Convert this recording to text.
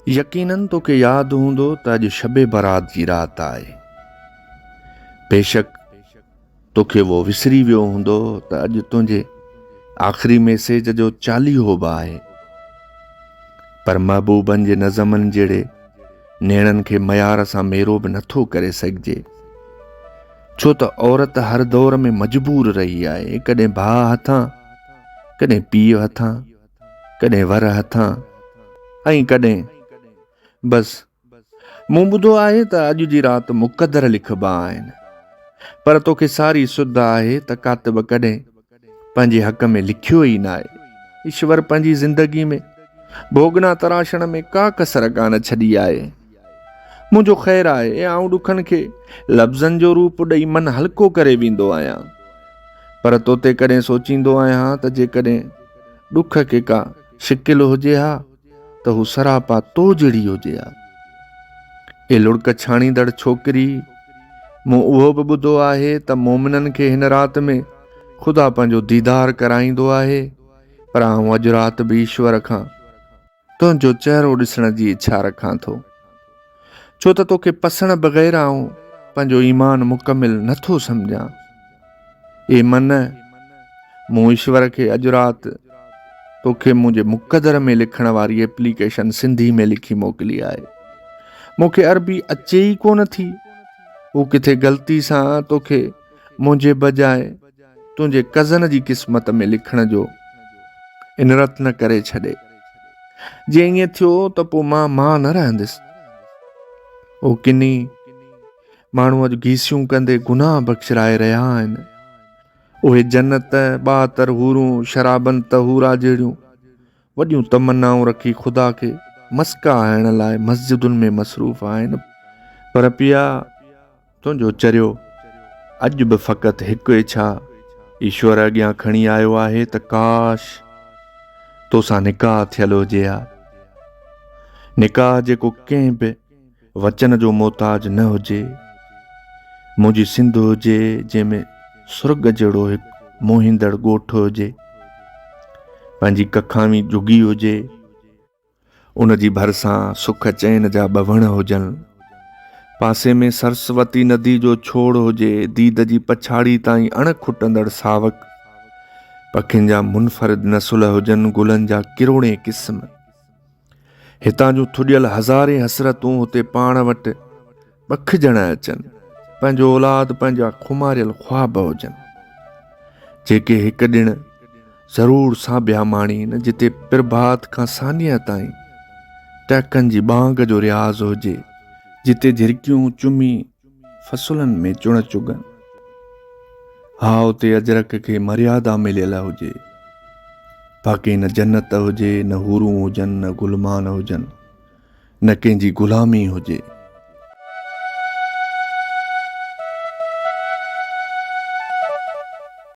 यकीनन तोखे यादि हूंदो त अॼु शबे बारात जी रात आहे। बेशक तोखे वो विसरी वियो हूंदो त अॼु तुंहिंजे आख़िरी मैसेज जो 40 बि आहे। पर महबूबनि जे नज़मनि जहिड़े नेणनि खे मयार सां मेरो बि नथो करे सघिजे, छो त औरत हर दौर में मजबूर रही आहे, कॾहिं भाउ हथां, कॾहिं पीउ हथां, कॾहिं वर हथां, ऐं कॾहिं बसि मूं ॿुधो आहे त अॼु जी राति मुक़दर लिखबा आहिनि। पर तोखे सारी सुध आहे त कातिब कॾहिं पंहिंजे हक़ में लिखियो ई न आहे। ईश्वर पंहिंजी ज़िंदगी में भोगना तराशण में का कसर कान छॾी आहे। मुंहिंजो ख़ैरु आहे, आऊं ॾुखनि खे लफ़्ज़नि जो रूप ॾेई मन हल्को करे वेंदो आहियां। पर तोते कॾहिं सोचींदो आहियां त जेकॾहिं ॾुख खे का शिकिल हुजे हा त हू सरापा तो जहिड़ी हुजे हा। ए लुड़क छाणींदड़ छोकिरी, मूं उहो बि ॿुधो आहे त मोमिननि खे हिन राति में ख़ुदा पंहिंजो दीदार कराईंदो आहे। पर आऊं अॼु राति बि ईश्वर खां तुंहिंजो चहिरो ॾिसण जी इच्छा रखां थो, छो त तोखे पसण बग़ैर आऊं पंहिंजो ईमान मुकमिल नथो सम्झां। ए मन, मूं ईश्वर खे अॼु राति तोखे मुंहिंजे मुक़दर में लिखण वारी एप्लीकेशन सिंधी में लिखी मोकिली आहे। मूंखे अरबी अचे ई कोन थी। हू किथे ग़लती सां तोखे मुंहिंजे बजाए तुंहिंजे कज़न जी क़िस्मत में लिखण जो इनरत न करे छॾे। जे ईअं थियो त पोइ मां न रहंदुसि। ओ किनी माण्हू अॼु गीसियूं कंदे गुनाह बख़्शराए रहिया आहिनि। उहे जन्नत, ॿातर हूरूं, शराबन तहूरा जहिड़ियूं वॾियूं तमन्नाऊं रखी ख़ुदा खे मस्का हणण लाइ मस्जिदुनि में मसरूफ़ आहिनि। पर पिया, तुंहिंजो चरियो अॼु बि फ़क़ति हिकु इच्छा ईश्वर अॻियां खणी आयो आहे त काश तोसां निकाह थियल हुजे हा। निकाह जेको कंहिं बि वचन जो मोहताज न हुजे। मुंहिंजी सिंध हुजे जंहिंमें सुर्ग जहिड़ो हिकु मोहींदड़ ॻोठु हुजे, पंहिंजी कखावी जुगी हुजे, उन जी भरिसां सुख चैन जा ॿ वण हुजनि, पासे में सरस्वती नदी जो छोड़ हुजे, दीद जी पछाड़ी ताईं अण खुटंदड़ सावक, पखियुनि जा मुनफरिद नसुल हुजनि, गुलनि जा किरोड़े क़िस्म, हितां जूं थुॾियल हज़ारे हसरतूं हुते पाण वटि बखजण अचनि, पंहिंजो औलाद पंहिंजा खुमारियल ख्वाब हुजनि, जेके हिकु ॾिणु ज़रूर साबिया माणीनि, जिते प्रभात खां सानिया ताईं टहकनि जी बांग जो रियाज़ हुजे, जिते झिरकियूं चुमी फसुलनि में चुण चुगनि। हा, उते अजरक खे मर्यादा मिलियल हुजे, बाक़ी न जन्नत हुजे, न हूरूं हुजनि, न गुलमान हुजनि, न कंहिंजी ग़ुलामी हुजे।